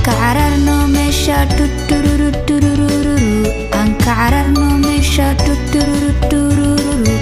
كعررنا مشا تترورو ترورو أن كعررنا مشا تترورو ترورو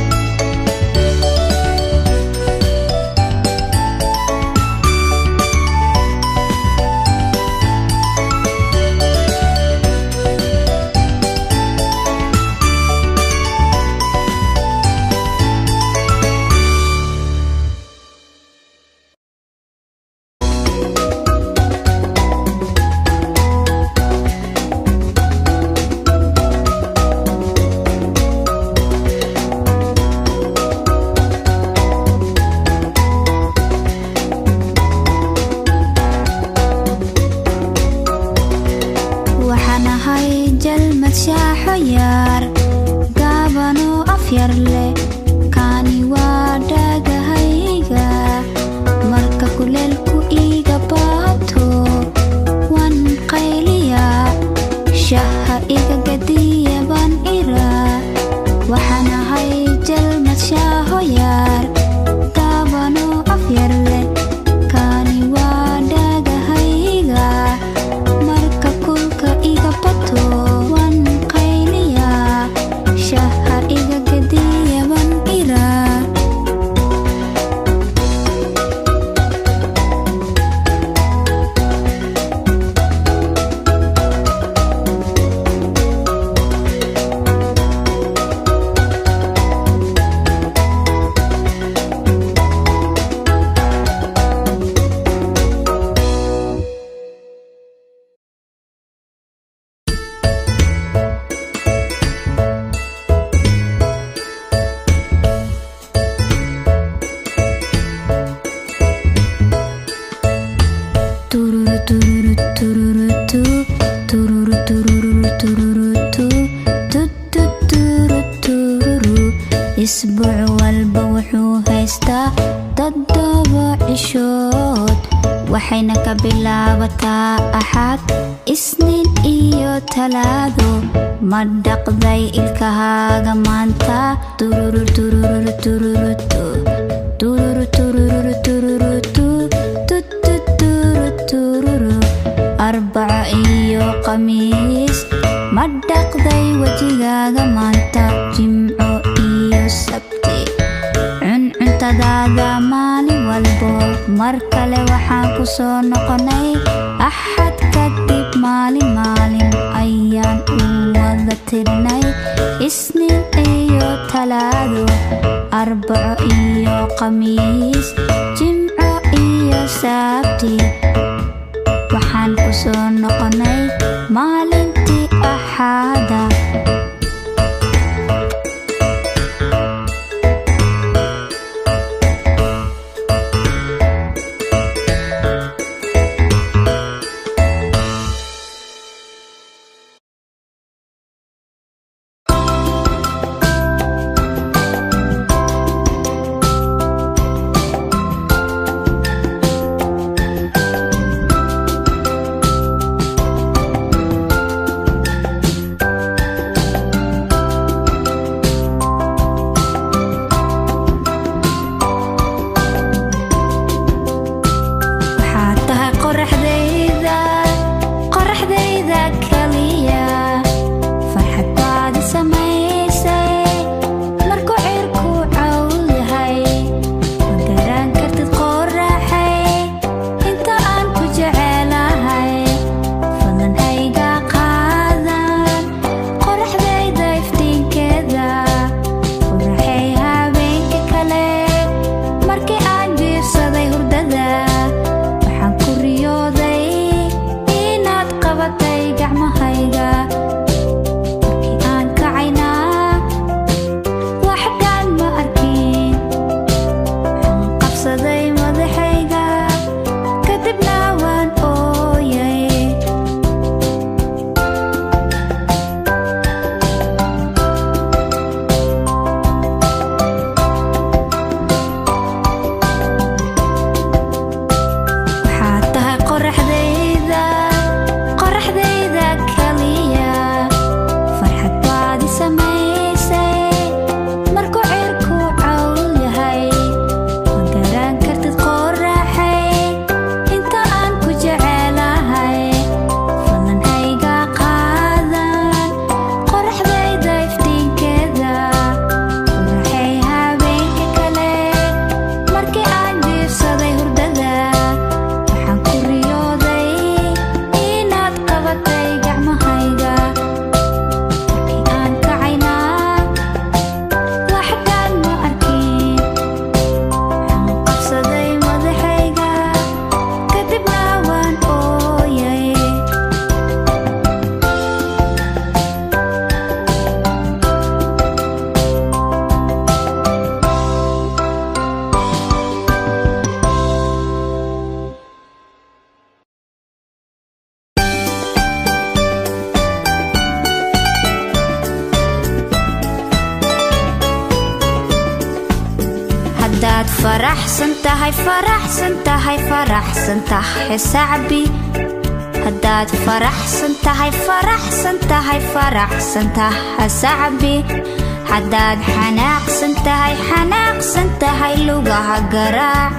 أسبوع والبوحو هيستا تدوبو عشود وحينك بلابتا أحد إسنين إيو تلادو مدق ذي الكهاغ مانتا تورورو تورورو تورورو تورورو تورورو تورورو تورورو تورورو أربع إيو قميس مدق ذي وجيغاغ مانتا جمعو إيو سبتي عن مالي والبو مركلي وحاكو سو نقني أحد كدب مالي أيان وذترني إسنين إيو تلادو أربع إيو قميس جمعو إيو سبتي وحاكو سو نقني مالنتي أحدا كرتد قرحي انت انكو جعل faraxsantahay faraxsantahay faraxsantahay sacbi haddaad faraxsantahay faraxsantahay faraxsantahay sacbi haddaad xanaaqsantahay xanaaqsantahay lugaha garaac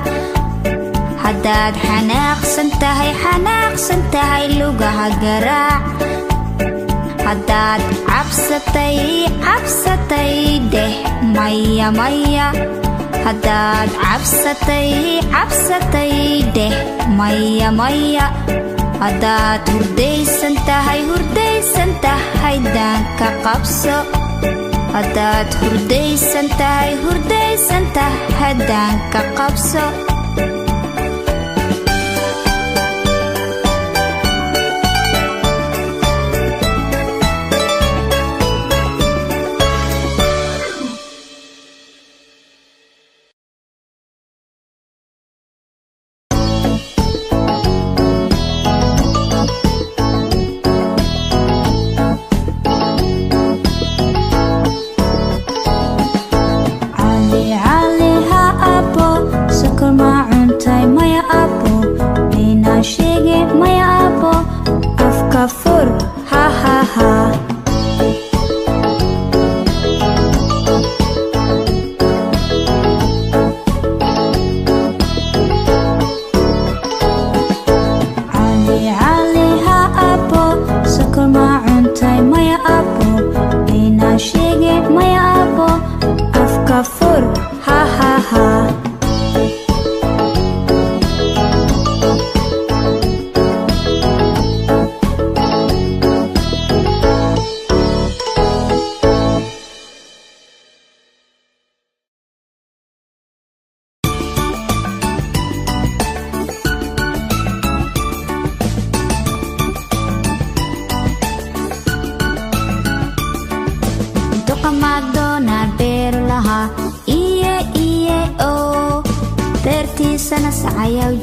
haddaad xanaaqsantahay xanaaqsantahay lugaha garaac haddaad cabsatay cabsatay dheh maya maya haddaad cabsatay cabsatay dheh maya maya haddaad hurdaysantahay hurdaysantahay daanka qabso haddaad hurdaysantahay hurdaysantahay daanka qabso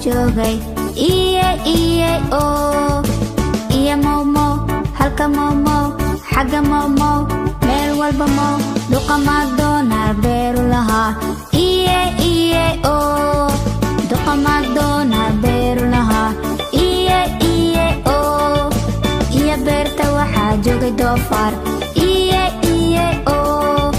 joogay iye oo iyo momo halka momo xagga momo meel walba mo duqa macdonald beeru lahaa iye oo duqa macdonald beeru lahaa iye oo iyo beerta waxaa joogay doofaar iye oo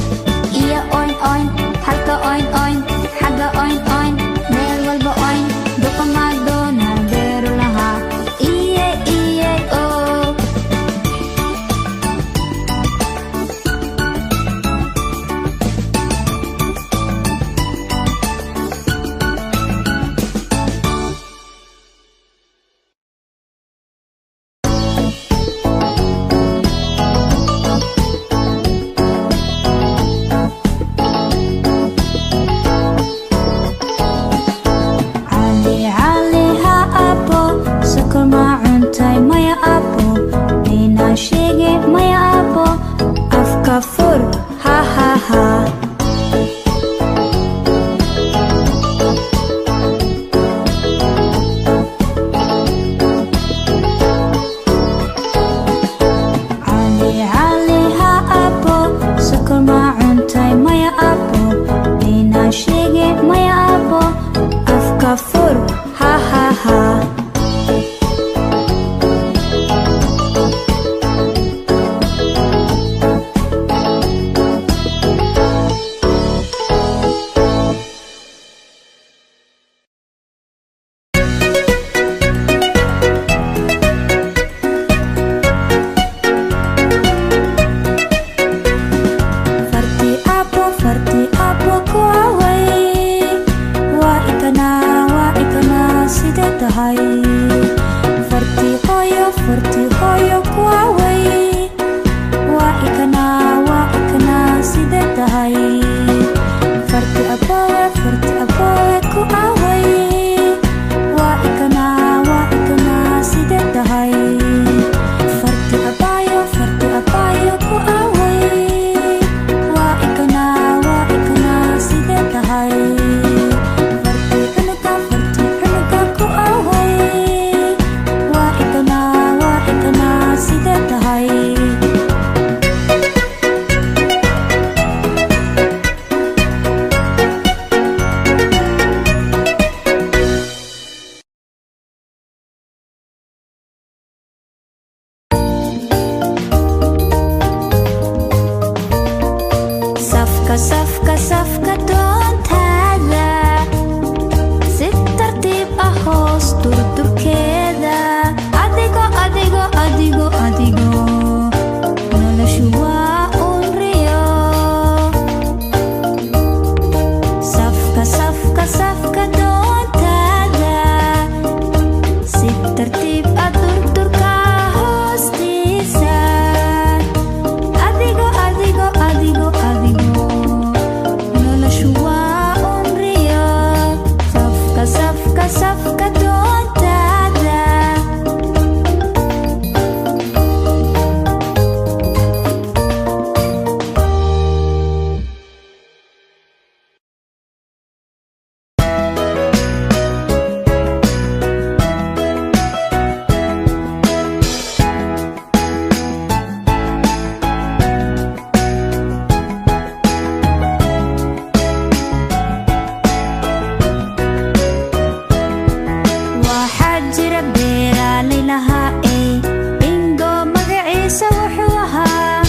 iyo oyn oyn halka oyn oyn xagga oyn oyn meel walba oyn duqa macdonald beeru lahaa iye oo jira beeraley lahaa bingo magaciisa wuxuu ahaa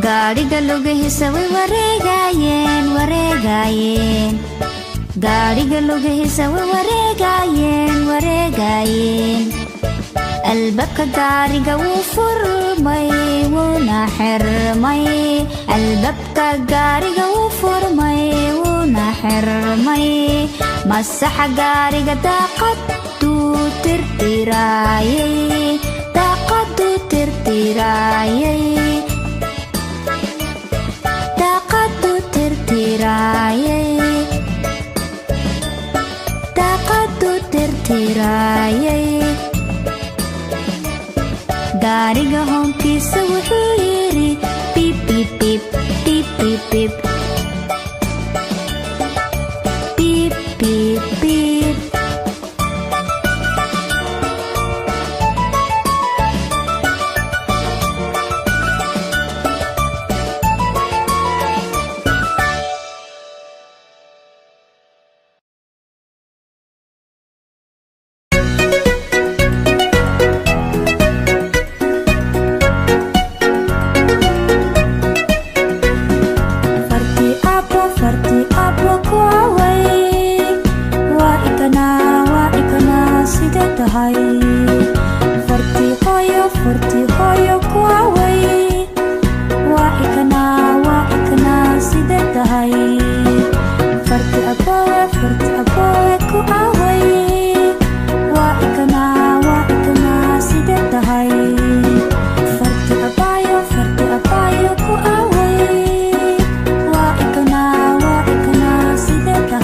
gaariga lugihiisa way wareegayeen gaariga lugihiisa way wareegayeen albaabka gaariga wuu furmay wuuna xirmay albaabka gaariga wuu furmay wuuna xirmay masaxa gaariga daaqaduu tirtiraayay gaariga hoonkiisa wuxuu yiri bip bip bip bip bip bip bip bip bip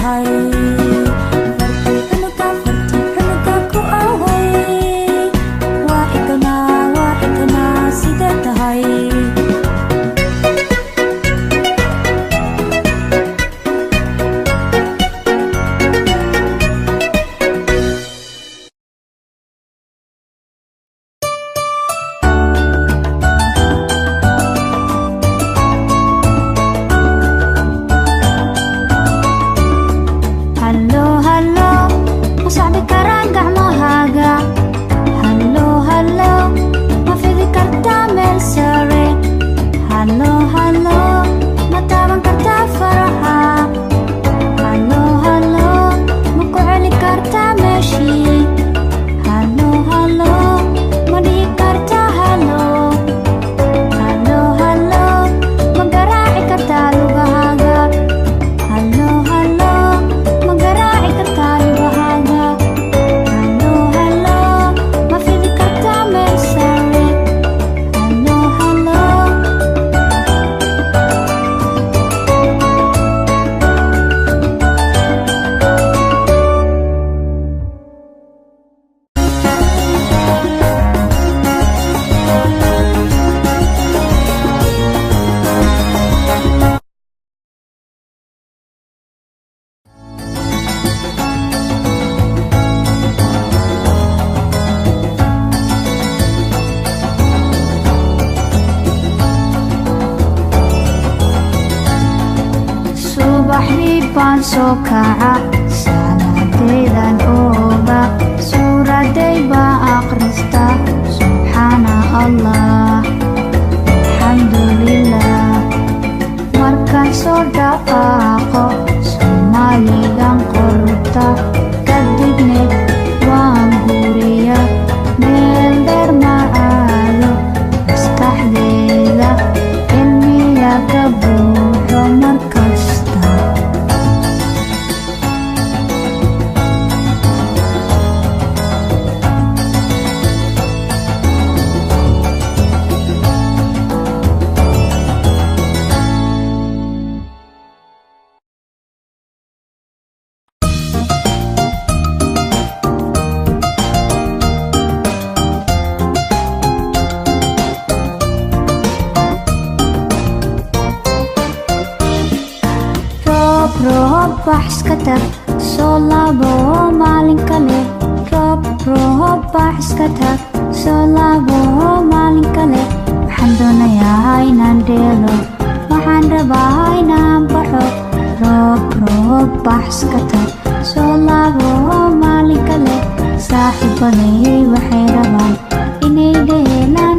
Hi. karaan gacmahaaga hallo hallo ma fidi kartaa meel sare hallo hallo ma taaban kartaa faraha hallo hallo ma ku celi kartaa meeshii hallo hallo ma dhihi kartaa hallo hallo hallo ma garaaci kartaa lugahaaga hallo hallo ma garaaci kartaa lugahaaga hallo hallo ma fidi kartaa meel sare hallo hallo subaxdii baan soo kaca salaadeedan ooga suuraday baan aqristaa subxaana allah alxamdulilah markaan soo dhaqaaqo soomaaligan qorta kadibne waan guriya meel dheer ma aado maskaxdeeda cilmiga ka buuxo markasta roob wax iska tag soo laabo maalin kale roob wax iska tag soo laabo maalin kale waxaan doonayaa inaan dheelo waxaan rabaa inaan baxo roob wax iska tag soo laabo maalin kale saaxiibaday waxay rabaan inay dheelaan